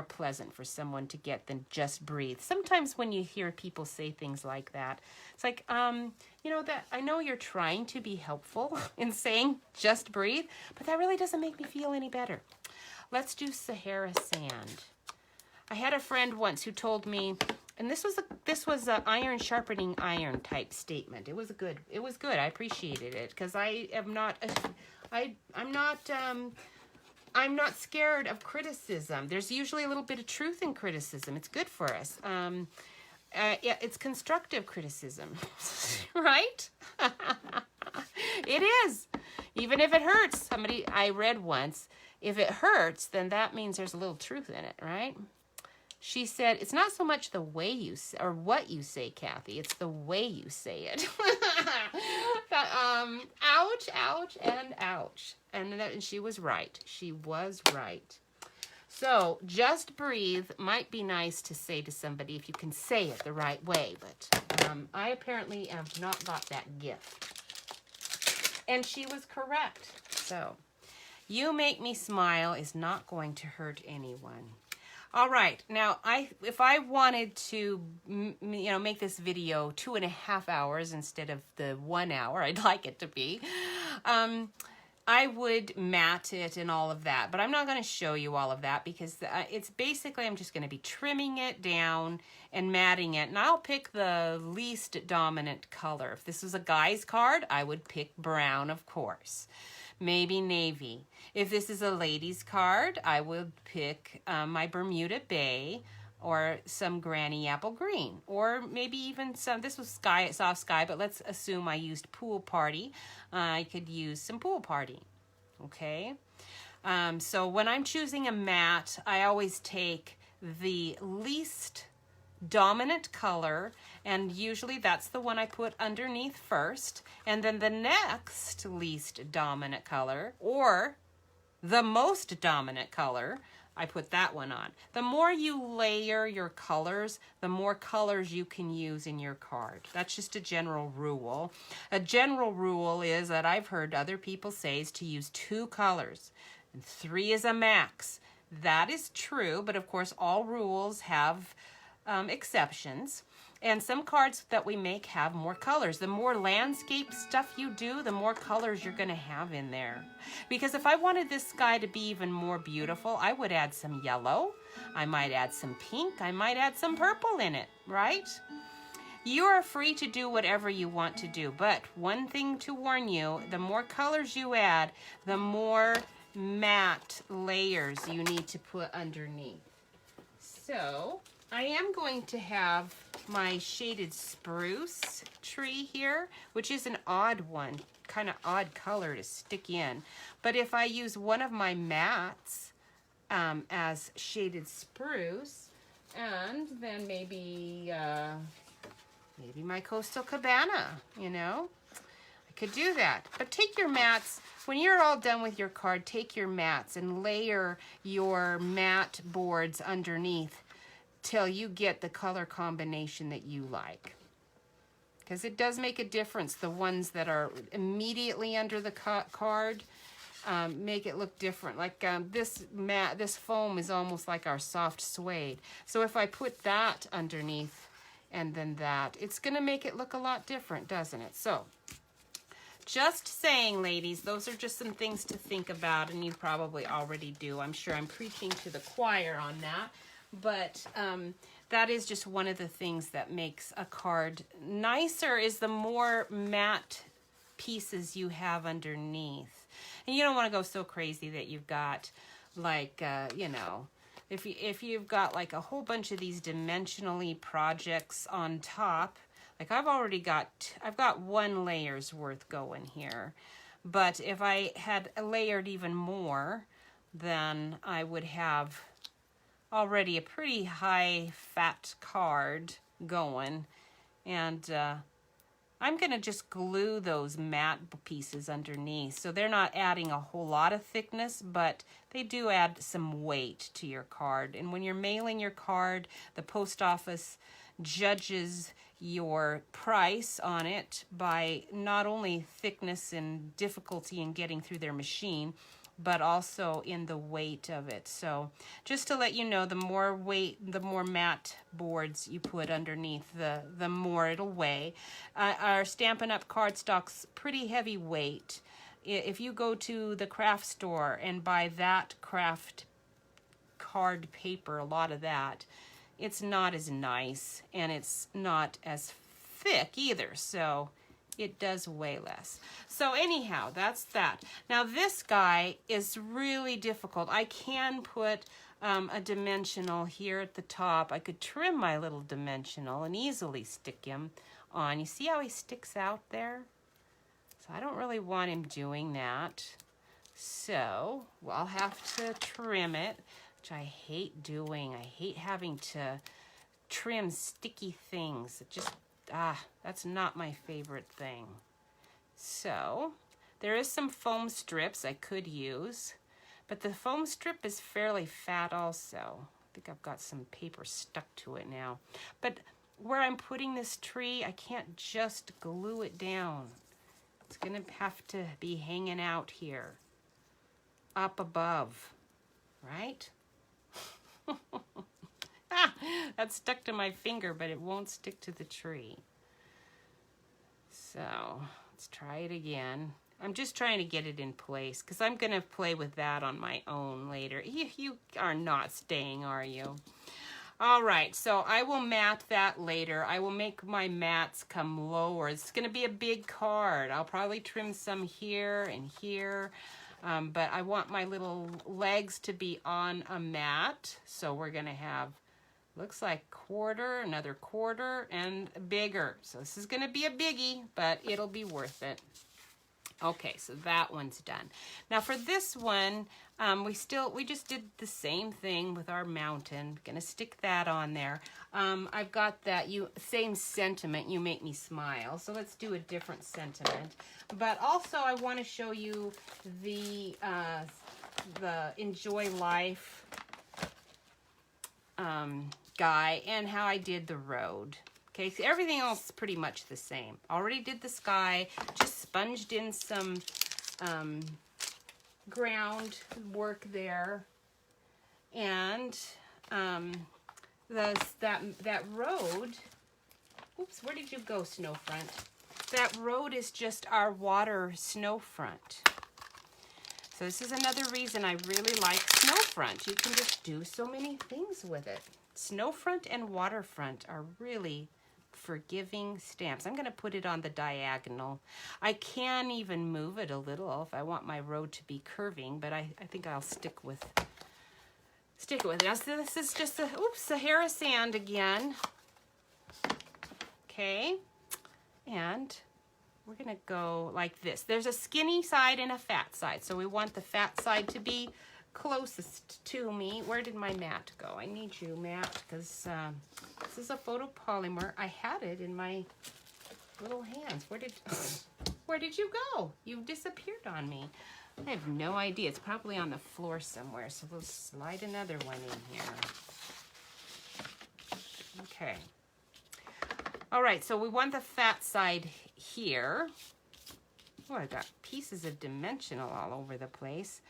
pleasant for someone to get than Just Breathe. Sometimes when you hear people say things like that, it's like, you know, that I know you're trying to be helpful in saying Just Breathe, but that really doesn't make me feel any better. Let's do Sahara Sand. I had a friend once who told me, and this was a iron sharpening iron type statement. It was good. I appreciated it because I'm not scared of criticism. There's usually a little bit of truth in criticism. It's good for us. Yeah, it's constructive criticism, right? It is. Even if it hurts. I read once, if it hurts, then that means there's a little truth in it, right? She said, it's not so much the way you say, or what you say, Kathy, it's the way you say it. Ouch, ouch, and ouch. And she was right. She was right. So, Just Breathe might be nice to say to somebody if you can say it the right way, but I apparently have not got that gift. And she was correct. So, You Make Me Smile is not going to hurt anyone. All right, now if I wanted to, make this video 2.5 hours instead of the 1 hour, I'd like it to be, I would mat it and all of that, but I'm not going to show you all of that because it's basically, I'm just going to be trimming it down and matting it, and I'll pick the least dominant color. If this was a guy's card, I would pick brown, of course. Maybe navy. If this is a lady's card, I would pick my Bermuda Bay or some Granny Apple Green, or maybe even some, this was soft sky, but let's assume I used Pool Party. I could use some Pool Party, okay? So when I'm choosing a mat, I always take the least dominant color, and usually that's the one I put underneath first, and then the next least dominant color, or the most dominant color, I put that one on. The more you layer your colors, the more colors you can use in your card. That's just a general rule. A general rule is that I've heard other people say is to use 2 colors, and 3 is a max. That is true, but of course all rules have exceptions, and some cards that we make have more colors. The more landscape stuff you do, the more colors you're going to have in there. Because if I wanted this sky to be even more beautiful, I would add some yellow, I might add some pink, I might add some purple in it, right? You are free to do whatever you want to do, but one thing to warn you, the more colors you add, the more matte layers you need to put underneath. So I am going to have my shaded spruce tree here, which is an odd one, kind of odd color to stick in. But if I use one of my mats as shaded spruce, and then maybe my Coastal Cabana, I could do that. But take your mats, when you're all done with your card, take your mats and layer your mat boards underneath till you get the color combination that you like. Because it does make a difference. The ones that are immediately under the card make it look different. Like this foam is almost like our soft suede. So if I put that underneath and then that, it's gonna make it look a lot different, doesn't it? So just saying, ladies, those are just some things to think about, and you probably already do. I'm sure I'm preaching to the choir on that, but that is just one of the things that makes a card nicer, is the more matte pieces you have underneath. And you don't want to go so crazy that you've got like, you know, if you've got like a whole bunch of these dimensionally projects on top, like I've got one layer's worth going here. But if I had layered even more, then I would have already a pretty high fat card going. And I'm gonna just glue those matte pieces underneath. So they're not adding a whole lot of thickness, but they do add some weight to your card. And when you're mailing your card, the post office judges your price on it by not only thickness and difficulty in getting through their machine, but also in the weight of it. So just to let you know, the more weight, the more matte boards you put underneath, the more it'll weigh. Our Stampin' Up! Cardstock's pretty heavy weight. If you go to the craft store and buy that craft card paper, a lot of that, it's not as nice and it's not as thick either. So it does weigh less. So anyhow, that's that. Now this guy is really difficult. I can put a dimensional here at the top. I could trim my little dimensional and easily stick him on. You see how he sticks out there? So I don't really want him doing that. So I'll have to trim it, which I hate doing. I hate having to trim sticky things. It just, that's not my favorite thing. So there is some foam strips I could use, but the foam strip is fairly fat also. I think I've got some paper stuck to it now. But where I'm putting this tree, I can't just glue it down. It's gonna have to be hanging out here, up above, right? That's stuck to my finger, but it won't stick to the tree. So let's try it again. I'm just trying to get it in place because I'm going to play with that on my own later. You are not staying, are you? All right, so I will mat that later. I will make my mats come lower. It's going to be a big card. I'll probably trim some here and here. But I want my little legs to be on a mat. So we're going to have, looks like quarter, another quarter, and bigger. So this is going to be a biggie, but it'll be worth it. Okay, so that one's done. Now for this one, we just did the same thing with our mountain. Gonna stick that on there. I've got that same sentiment, you make me smile. So let's do a different sentiment. But also I want to show you the Enjoy Life guy and how I did the road. Okay, so everything else is pretty much the same. Already did the sky, just sponged in some ground work there. And that road, oops, where did you go, Snowfront? That road is just our water snowfront. So this is another reason I really like Snowfront. You can just do so many things with it. Snowfront and Waterfront are really forgiving stamps. I'm going to put it on the diagonal. I can even move it a little if I want my road to be curving, but I think I'll stick with it. Now, so this is just a Sahara sand again. Okay, and we're going to go like this. There's a skinny side and a fat side, so we want the fat side to be closest to me. Where did my mat go? I need you, Matt, because this is a photopolymer. I had it in my little hands. Where did Where did you go? You've disappeared on me. I have no idea. It's probably on the floor somewhere. So we'll slide another one in here. Okay. All right, so we want the fat side here. Oh, I got pieces of dimensional all over the place.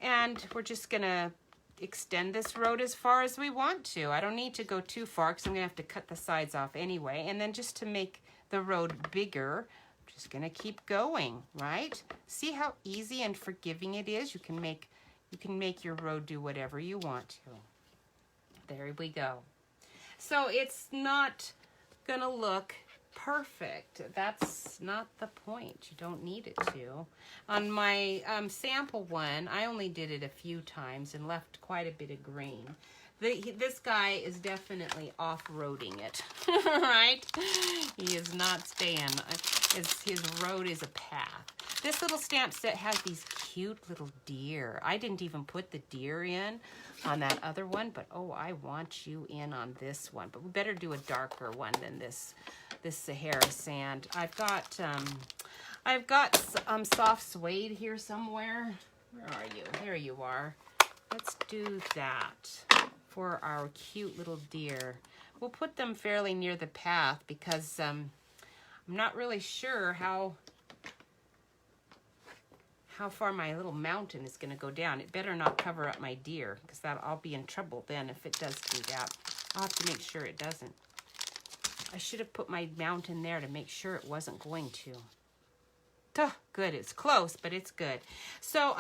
And we're just gonna extend this road as far as we want to. I don't need to go too far because I'm gonna have to cut the sides off anyway. And then just to make the road bigger, I'm just gonna keep going, right? See how easy and forgiving it is? You can make your road do whatever you want to. There we go. So it's not gonna look perfect. That's not the point. You don't need it to. On my sample one, I only did it a few times and left quite a bit of green. This guy is definitely off-roading it, right? He is not staying. His road is a path. This little stamp set has these cute little deer. I didn't even put the deer in on that other one, but oh, I want you in on this one. But we better do a darker one than this Sahara sand. I've got soft suede here somewhere. Where are you? There you are. Let's do that for our cute little deer. We'll put them fairly near the path because I'm not really sure how far my little mountain is going to go down. It better not cover up my deer because I'll be in trouble then if it does do that. I'll have to make sure it doesn't. I should have put my mountain there to make sure it wasn't going to. Duh, good, it's close, but it's good. So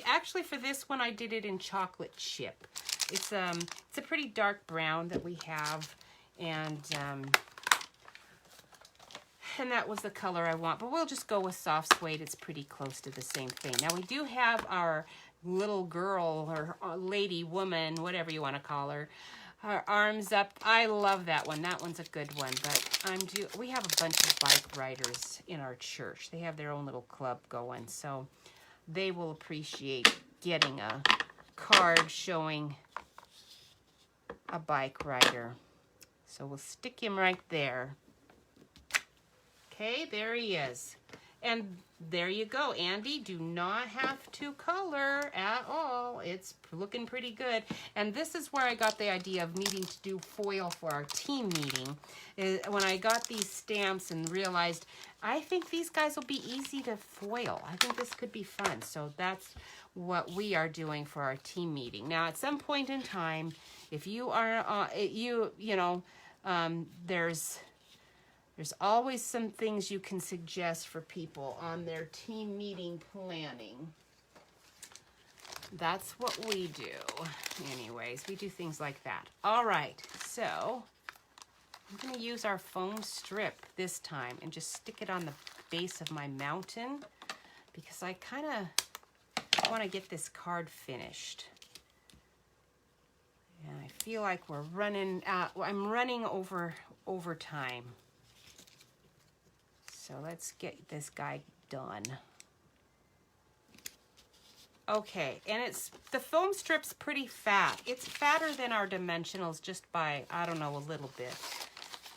actually for this one, I did it in chocolate chip. It's a pretty dark brown that we have, and that was the color I want, but we'll just go with soft suede. It's pretty close to the same thing. Now we do have our little girl or lady, woman, whatever you want to call her, her arms up. I love that one. That one's a good one, but we have a bunch of bike riders in our church. They have their own little club going, so they will appreciate getting a card showing a bike rider. So we'll stick him right there. Okay, there he is. And there you go. Andy, do not have to color at all. It's looking pretty good. And this is where I got the idea of needing to do foil for our team meeting. When I got these stamps and realized, I think these guys will be easy to foil. I think this could be fun. So that's what we are doing for our team meeting. Now, at some point in time, if you are, there's always some things you can suggest for people on their team meeting planning. That's what we do. Anyways, we do things like that. All right, so I'm going to use our foam strip this time and just stick it on the base of my mountain because I kind of want to get this card finished. And I feel like we're running out. I'm running over time. So let's get this guy done. Okay, and the foam strip's pretty fat. It's fatter than our dimensionals just by, I don't know, a little bit.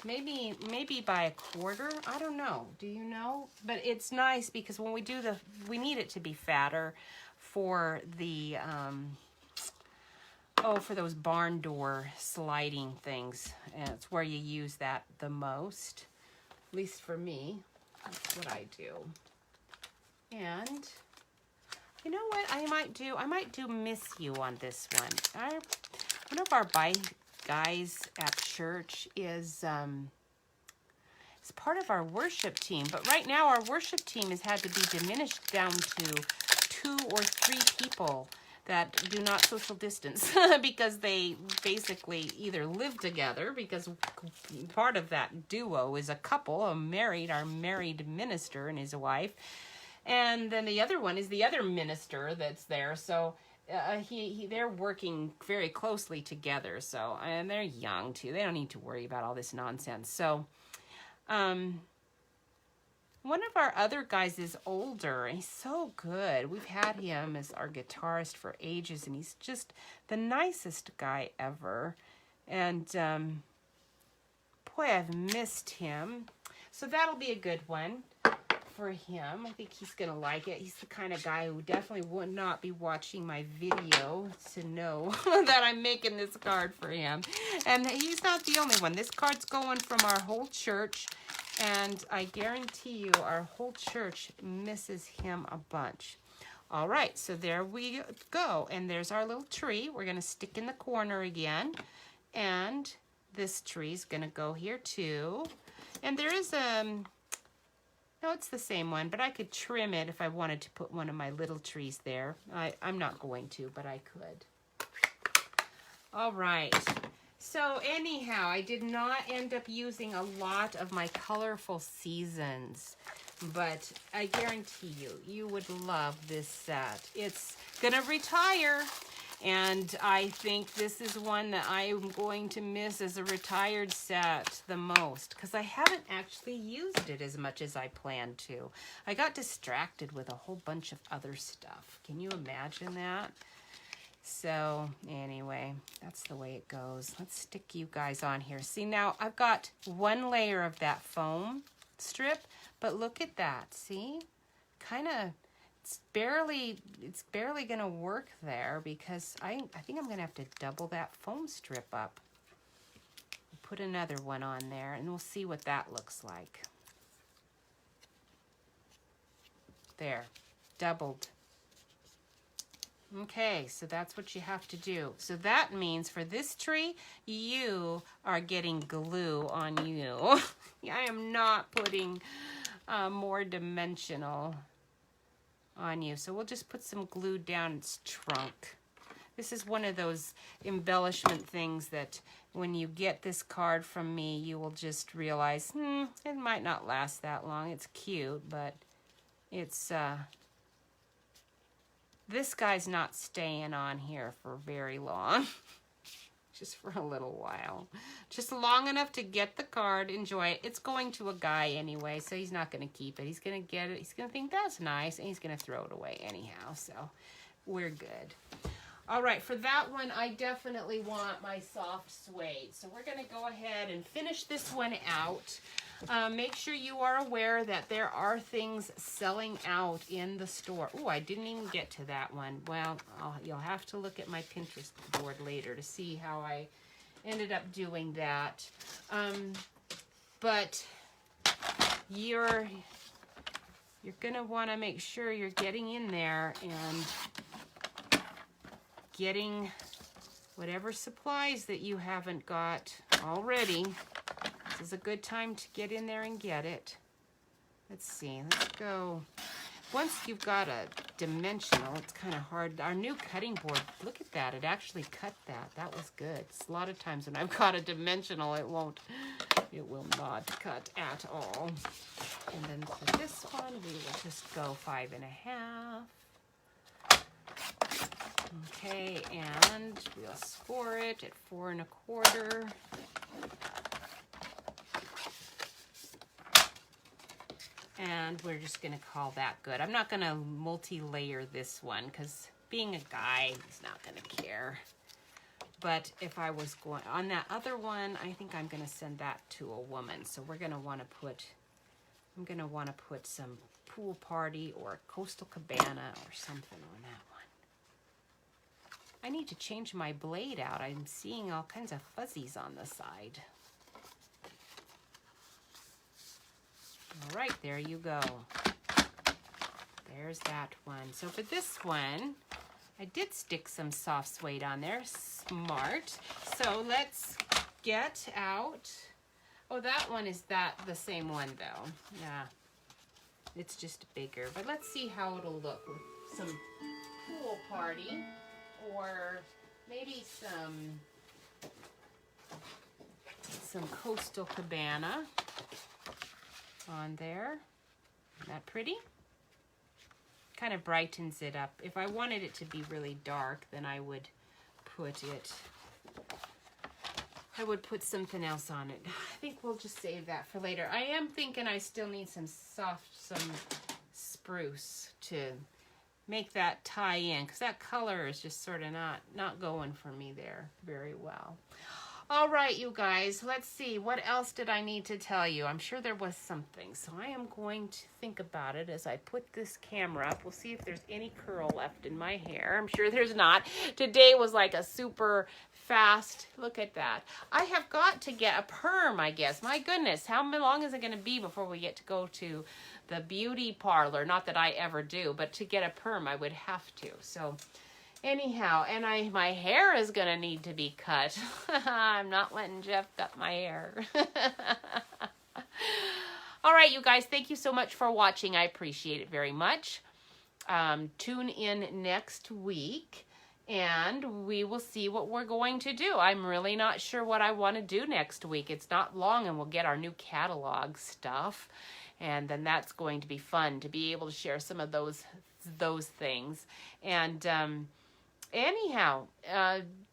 Maybe by a quarter, I don't know. Do you know? But it's nice because when we do we need it to be fatter for the, for those barn door sliding things. And it's where you use that the most, at least for me. That's what I do. And you know what I might do? I might do Miss You on this one. One of our bike guys at church is part of our worship team. But right now our worship team has had to be diminished down to 2 or 3 people that do not social distance because they basically either live together, because part of that duo is a couple, our married minister and his wife, and then the other one is the other minister that's there. So they're working very closely together. So, and they're young too. They don't need to worry about all this nonsense. So, one of our other guys is older, and he's so good. We've had him as our guitarist for ages, and he's just the nicest guy ever. And, boy, I've missed him. So that'll be a good one for him. I think he's going to like it. He's the kind of guy who definitely would not be watching my video to know that I'm making this card for him. And he's not the only one. This card's going from our whole church, and I guarantee you our whole church misses him a bunch. All right, so there we go. And there's our little tree. We're going to stick in the corner again. And this tree's going to go here too. And there is no, it's the same one, but I could trim it if I wanted to put one of my little trees there. I'm not going to, but I could. All right. So anyhow, I did not end up using a lot of my colorful seasons, but I guarantee you, you would love this set. It's gonna retire, and I think this is one that I am going to miss as a retired set the most, because I haven't actually used it as much as I planned to. I got distracted with a whole bunch of other stuff. Can you imagine that? So anyway, that's the way it goes. Let's stick you guys on here. See, now I've got one layer of that foam strip, but look at that. See, kind of, it's barely gonna work there, because I think I'm gonna have to double that foam strip up. Put another one on there, and we'll see what that looks like. There, doubled. Okay, so that's what you have to do. So that means for this tree, you are getting glue on you. I am not putting more dimensional on you. So we'll just put some glue down its trunk. This is one of those embellishment things that when you get this card from me, you will just realize, it might not last that long. It's cute, but it's... this guy's not staying on here for very long. Just for a little while. Just long enough to get the card, enjoy it. It's going to a guy anyway, so he's not going to keep it. He's going to get it. He's going to think that's nice, and he's going to throw it away anyhow. So we're good. All right, for that one, I definitely want my soft suede. So we're going to go ahead and finish this one out. Make sure you are aware that there are things selling out in the store. Oh, I didn't even get to that one. Well, you'll have to look at my Pinterest board later to see how I ended up doing that. But you're going to want to make sure you're getting in there and getting whatever supplies that you haven't got already. This is a good time to get in there and get it. Let's see, let's go. Once you've got a dimensional, it's kind of hard. Our new cutting board, look at that, it actually cut that. That was good. A lot of times when I've got a dimensional, it will not cut at all. And then for this one, we will just go 5.5. Okay, and we'll score it at 4.25. And we're just going to call that good. I'm not going to multi-layer this one because being a guy, he's not going to care. But if I was going on that other one, I think I'm going to send that to a woman. So we're going to want to put, I'm going to want to put some pool party or Coastal Cabana or something on that one. I need to change my blade out. I'm seeing all kinds of fuzzies on the side. All right, there you go. There's that one. So for this one, I did stick some soft suede on there. Smart. So let's get out. Oh, that one is the same one though. Yeah, it's just bigger. But let's see how it'll look with some pool party or maybe some Coastal Cabana on there. Isn't that pretty? Kind of brightens it up. If I wanted it to be really dark, then I would put something else on it. I think we'll just save that for later. I am thinking I still need some spruce to make that tie in, because that color is just sort of not going for me there very well. All right, you guys, let's see. What else did I need to tell you? I'm sure there was something. So I am going to think about it as I put this camera up. We'll see if there's any curl left in my hair. I'm sure there's not. Today was like a super fast, look at that. I have got to get a perm, I guess. My goodness, how long is it going to be before we get to go to the beauty parlor? Not that I ever do, but to get a perm, I would have to. So anyhow, and my hair is going to need to be cut. I'm not letting Jeff cut my hair. All right, you guys, thank you so much for watching. I appreciate it very much. Tune in next week, and we will see what we're going to do. I'm really not sure what I want to do next week. It's not long, and we'll get our new catalog stuff, and then that's going to be fun to be able to share some of those things. And anyhow,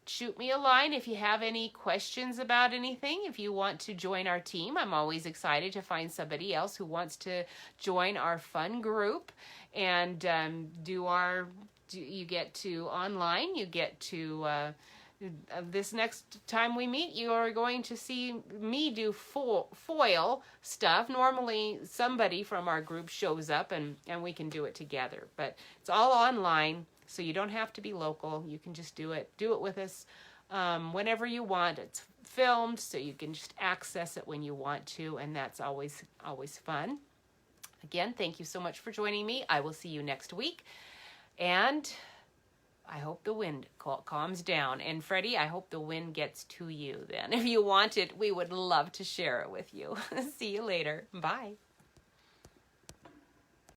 shoot me a line if you have any questions about anything. If you want to join our team, I'm always excited to find somebody else who wants to join our fun group and you get to online, you get to, this next time we meet, you are going to see me do foil stuff. Normally somebody from our group shows up and we can do it together, but it's all online. So you don't have to be local. You can just do it with us whenever you want. It's filmed, so you can just access it when you want to, and that's always fun. Again, thank you so much for joining me. I will see you next week, and I hope the wind calms down. And Freddie, I hope the wind gets to you then. If you want it, we would love to share it with you. See you later. Bye.